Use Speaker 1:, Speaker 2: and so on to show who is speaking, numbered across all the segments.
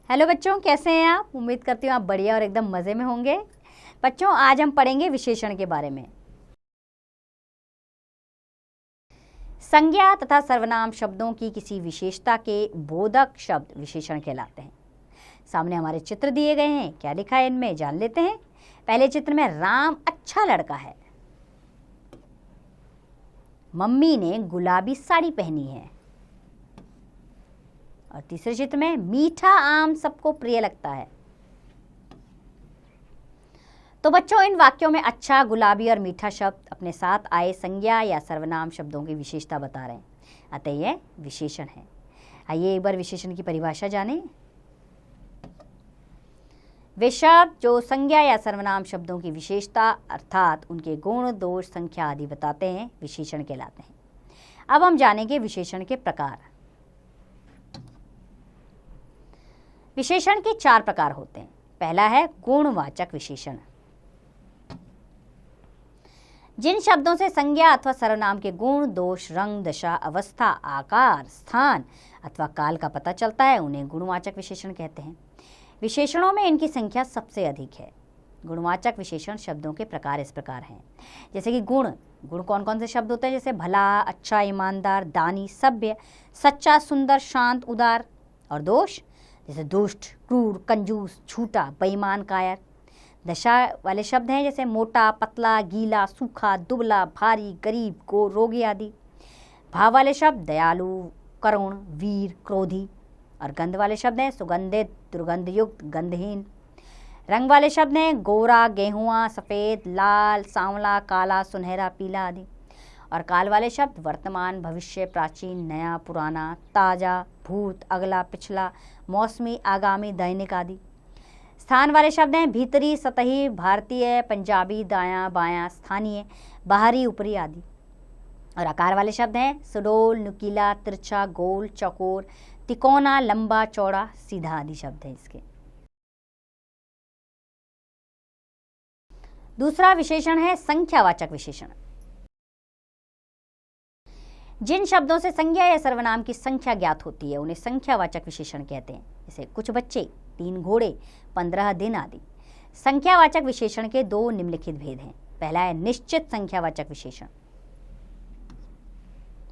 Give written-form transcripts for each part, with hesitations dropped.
Speaker 1: Hello बच्चों, कैसे हैं आप। उम्मीद करती हूँ आप बढ़िया और एकदम मज़े में होंगे। बच्चों, आज हम पढ़ेंगे विशेषण के बारे में। संज्ञा तथा सर्वनाम शब्दों की किसी विशेषता के बोधक शब्द विशेषण कहलाते हैं। सामने हमारे चित्र दिए गए हैं, क्या लिखा है इनमें जान लेते हैं। पहले चित्र में राम अच्छा लड़का है, मम्मी ने गुलाबी साड़ी पहनी है, और तीसरे चित्र में मीठा आम सबको प्रिय लगता है। तो बच्चों, इन वाक्यों में अच्छा, गुलाबी और मीठा शब्द अपने साथ आए संज्ञा या सर्वनाम शब्दों की विशेषता बता रहे हैं, अतः यह विशेषण है। आइए एक बार विशेषण की परिभाषा जानें। वे शब्द जो संज्ञा या सर्वनाम शब्दों की विशेषता अर्थात उनके गुण, दोष, संख्या आदि बताते हैं, विशेषण कहलाते हैं। अब हम जानेंगे विशेषण के प्रकार। विशेषण के 4 प्रकार होते हैं। पहला है गुणवाचक विशेषण। जिन शब्दों से संज्ञा अथवा सर्वनाम के गुण, दोष, रंग, दशा, अवस्था, आकार, स्थान अथवा काल का पता चलता है, उन्हें गुणवाचक विशेषण कहते हैं। विशेषणों में इनकी संख्या सबसे अधिक है। गुणवाचक विशेषण शब्दों के प्रकार इस प्रकार हैं। जैसे कि गुण कौन कौन से शब्द होते हैं, जैसे भला, अच्छा, ईमानदार, दानी, सभ्य, सच्चा, सुंदर, शांत, उदार। और दोष जैसे दुष्ट, क्रूर, कंजूस, झूठा, बेईमान, कायर। दशा वाले शब्द हैं जैसे मोटा, पतला, गीला, सूखा, दुबला, भारी, गरीब, रोगी आदि। भाव वाले शब्द दयालु, करुण, वीर, क्रोधी। और गंध वाले शब्द हैं सुगंधित, दुर्गंधयुक्त, गंधहीन। रंग वाले शब्द हैं गोरा, गेहुआ, सफ़ेद, लाल, सांवला, काला, सुनहरा, पीला आदि। और काल वाले शब्द वर्तमान, भविष्य, प्राचीन, नया, पुराना, ताज़ा, भूत, अगला, पिछला, मौसमी, आगामी, दैनिक आदि। स्थान वाले शब्द हैं भीतरी, सतही, भारतीय, पंजाबी, दायां, बायां, स्थानीय, बाहरी, ऊपरी आदि। और आकार वाले शब्द हैं सुडौल, नुकीला, तिरछा, गोल, चौकोर, तिकोना, लंबा, चौड़ा, सीधा आदि शब्द हैं इसके। दूसरा विशेषण है संख्यावाचक विशेषण। जिन शब्दों से संज्ञा या सर्वनाम की संख्या ज्ञात होती है, उन्हें संख्यावाचक विशेषण कहते हैं। जैसे कुछ बच्चे, 3 घोड़े, 15 दिन आदि। संख्यावाचक विशेषण के 2 निम्नलिखित भेद हैं। पहला है निश्चित संख्यावाचक विशेषण।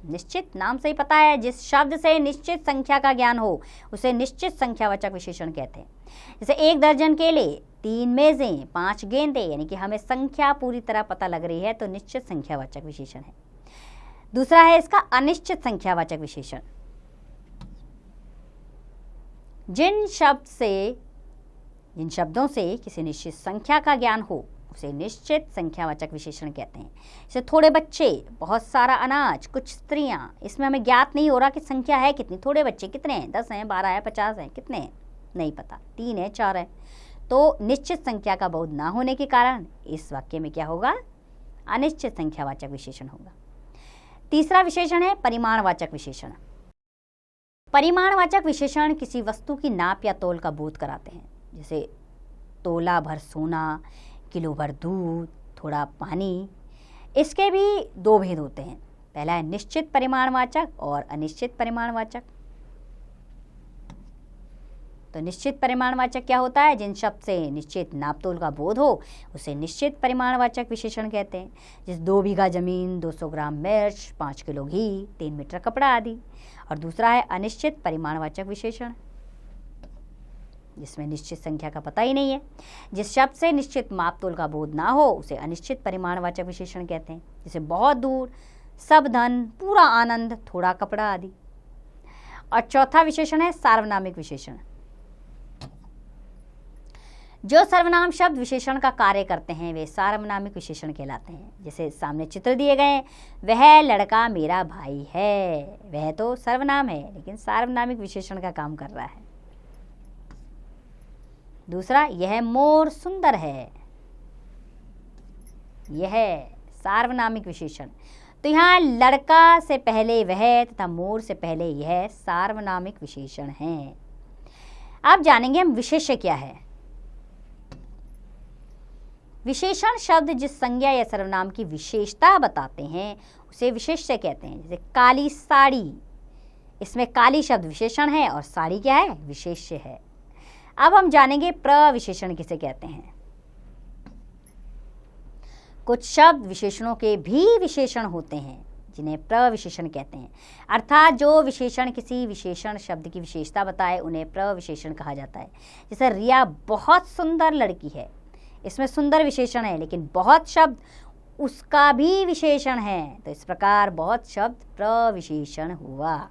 Speaker 1: निश्चित नाम से ही पता है, जिस शब्द से निश्चित संख्या का ज्ञान हो उसे निश्चित संख्यावाचक विशेषण कहते हैं। जैसे 1 दर्जन केले, 3 मेजें, 5 गेंदे, यानी कि हमें संख्या पूरी तरह पता लग रही है, तो निश्चित संख्यावाचक विशेषण है। दूसरा है इसका अनिश्चित संख्यावाचक विशेषण। जिन शब्दों से किसी निश्चित संख्या का ज्ञान हो उसे निश्चित संख्यावाचक विशेषण कहते हैं। जैसे थोड़े बच्चे, बहुत सारा अनाज, कुछ स्त्रियां। इसमें हमें ज्ञात नहीं हो रहा कि संख्या है कितनी, थोड़े बच्चे कितने हैं, 10 हैं, 12 है, 50 हैं, कितने हैं नहीं पता, 3 है, 4 है। तो निश्चित संख्या का बोध ना होने के कारण इस वाक्य में क्या होगा, अनिश्चित संख्यावाचक विशेषण होगा। तीसरा विशेषण है परिमाणवाचक विशेषण। परिमाणवाचक विशेषण किसी वस्तु की नाप या तौल का बोध कराते हैं। जैसे तोला भर सोना, किलो भर दूध, थोड़ा पानी। इसके भी 2 भेद होते हैं। पहला है निश्चित परिमाणवाचक और अनिश्चित परिमाणवाचक। तो निश्चित परिमाणवाचक क्या होता है, जिन शब्द से निश्चित नापतोल का बोध हो उसे निश्चित परिमाणवाचक विशेषण कहते हैं। जैसे 2 बीघा जमीन, 200 ग्राम मिर्च, 5 किलो घी, 3 मीटर कपड़ा आदि। और दूसरा है अनिश्चित परिमाणवाचक विशेषण, जिसमें निश्चित संख्या का पता ही नहीं है। जिस शब्द से निश्चित मापतोल का बोध ना हो उसे अनिश्चित परिमाणवाचक विशेषण कहते हैं। जैसे बहुत दूर, सब धन, पूरा आनंद, थोड़ा कपड़ा आदि। और चौथा विशेषण है सार्वनामिक विशेषण। जो सर्वनाम शब्द विशेषण का कार्य करते हैं वे सार्वनामिक विशेषण कहलाते हैं। जैसे सामने चित्र दिए गए हैं, वह लड़का मेरा भाई है। वह तो सर्वनाम है लेकिन सार्वनामिक विशेषण का काम कर रहा है। दूसरा, यह मोर सुंदर है, यह सार्वनामिक विशेषण। तो यहाँ लड़का से पहले वह तथा मोर से पहले यह सार्वनामिक विशेषण हैं। अब जानेंगे हम विशेष्य क्या है। विशेषण शब्द जिस संज्ञा या सर्वनाम की विशेषता बताते हैं उसे विशेष्य कहते हैं। जैसे काली साड़ी, इसमें काली शब्द विशेषण है और साड़ी क्या है, विशेष्य है। अब हम जानेंगे प्रविशेषण किसे कहते हैं। कुछ शब्द विशेषणों के भी विशेषण होते हैं जिन्हें प्रविशेषण कहते हैं, अर्थात जो विशेषण किसी विशेषण शब्द की विशेषता बताए उन्हें प्रविशेषण कहा जाता है। जैसे रिया बहुत सुंदर लड़की है, इसमें सुंदर विशेषण है लेकिन बहुत शब्द उसका भी विशेषण है, तो इस प्रकार बहुत शब्द प्रविशेषण हुआ।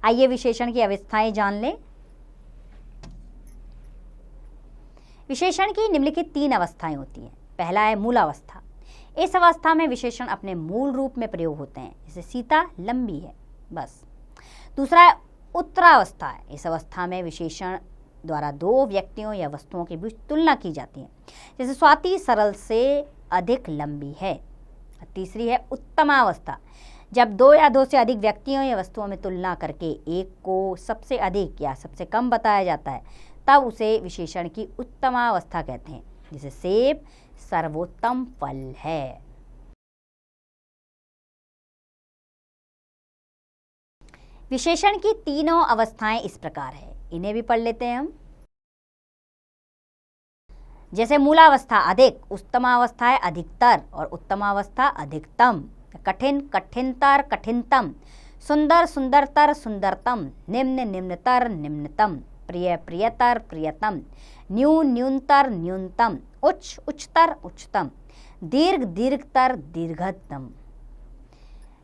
Speaker 1: आइए विशेषण की अवस्थाएं जान लें। विशेषण की निम्नलिखित 3 अवस्थाएं होती हैं। पहला है मूलावस्था। इस अवस्था में विशेषण अपने मूल रूप में प्रयोग होते हैं, जैसे सीता लंबी है, बस। दूसरा है उत्तरावस्था। इस अवस्था में विशेषण द्वारा 2 व्यक्तियों या वस्तुओं के बीच तुलना की जाती है, जैसे स्वाति सरल से अधिक लंबी है। तीसरी है उत्तमावस्था। जब 2 या 2 से अधिक व्यक्तियों या वस्तुओं में तुलना करके एक को सबसे अधिक या सबसे कम बताया जाता है, तब उसे विशेषण की उत्तमावस्था कहते हैं। जैसे सेब सर्वोत्तम फल है। विशेषण की 3 अवस्थाएं इस प्रकार है, इन्हें भी पढ़ लेते हैं हम। जैसे मूलावस्था अधिक, उत्तमावस्था है अधिकतर और उत्तमावस्था अधिकतम। कठिन कठिनतर कठिनतम, सुंदर सुंदरतर सुंदरतम, निम्न निम्नतर निम्नतम, प्रिय प्रियतर प्रियतम, न्यून न्यूनतर न्यूनतम, उच्च उच्चतर उच्चतम, दीर्घ दीर्घतर दीर्घतम।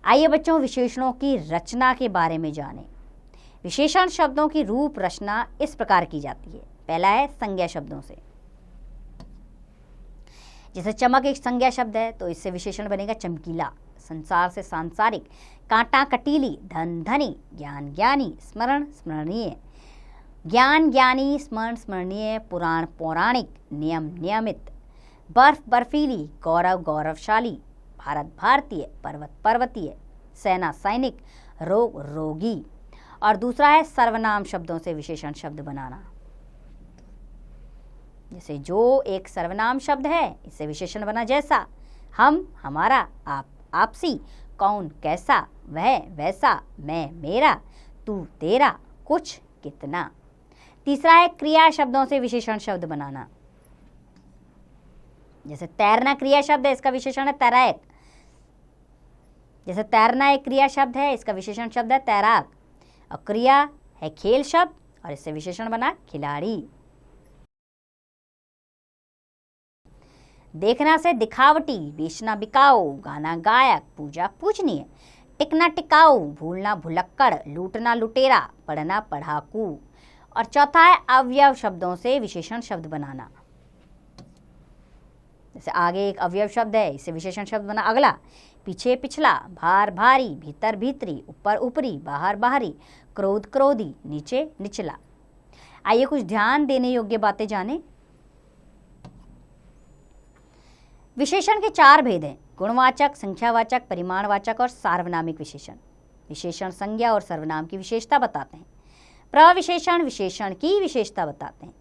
Speaker 1: आइए बच्चों विशेषणों की रचना के बारे में जानें। विशेषण शब्दों की रूप रचना इस प्रकार की जाती है। पहला है संज्ञा शब्दों से। जैसे चमक एक संज्ञा शब्द है तो इससे विशेषण बनेगा चमकीला। संसार से सांसारिक, कांटा कटीली, धन धनी, ज्ञान ज्ञानी, स्मरण स्मरणीय। ज्ञान ज्ञानी, स्मरण स्मरणीय, पुराण पौराणिक, नियम नियमित, बर्फ बर्फीली, गौरव गौरवशाली, भारत भारतीय, पर्वत पर्वतीय, सेना सैनिक, रोग रोगी। और दूसरा है सर्वनाम शब्दों से विशेषण शब्द बनाना। जैसे जो एक सर्वनाम शब्द है इससे विशेषण बना जैसा, हम हमारा, आप आपसी, कौन कैसा, वह वैसा, मैं मेरा, तू तेरा, कुछ कितना। तीसरा है क्रिया शब्दों से विशेषण शब्द बनाना। जैसे तैरना क्रिया शब्द है, इसका विशेषण है तैराक। जैसे तैरना एक क्रिया शब्द है, इसका विशेषण शब्द है तैराक। और क्रिया है खेल शब्द और इससे विशेषण बना खिलाड़ी। देखना से दिखावटी, बेचना बिकाऊ, गाना गायक, पूजा पूजनीय, टिकना टिकाऊ, भूलना भुलक्कड़, लूटना लुटेरा, पढ़ना पढ़ाकू। और चौथा है अवयव शब्दों से विशेषण शब्द बनाना। जैसे आगे एक अवयव शब्द है, इससे विशेषण शब्द बना अगला, पीछे पिछला, भार भारी, भीतर भीतरी, ऊपर ऊपरी, बाहर बाहरी, क्रोध क्रोधी, नीचे निचला। आइए कुछ ध्यान देने योग्य बातें जानें। विशेषण के 4 भेद हैं, गुणवाचक, संख्यावाचक, परिमाणवाचक और सार्वनामिक विशेषण। विशेषण संज्ञा और सर्वनाम की विशेषता बताते हैं। प्रविशेषण विशेषण की विशेषता बताते हैं।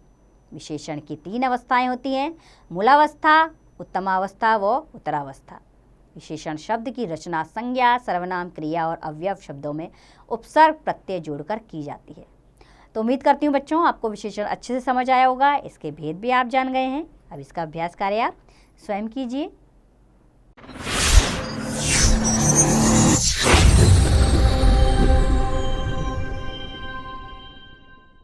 Speaker 1: विशेषण की 3 अवस्थाएं होती हैं, मूलावस्था, उत्तमावस्था व उत्तरावस्था। विशेषण शब्द की रचना संज्ञा, सर्वनाम, क्रिया और अवयव शब्दों में उपसर्ग प्रत्यय जोड़कर की जाती है। तो उम्मीद करती हूँ बच्चों आपको विशेषण अच्छे से समझ आया होगा, इसके भेद भी आप जान गए हैं। अब इसका अभ्यास कार्य आप स्वयं कीजिए।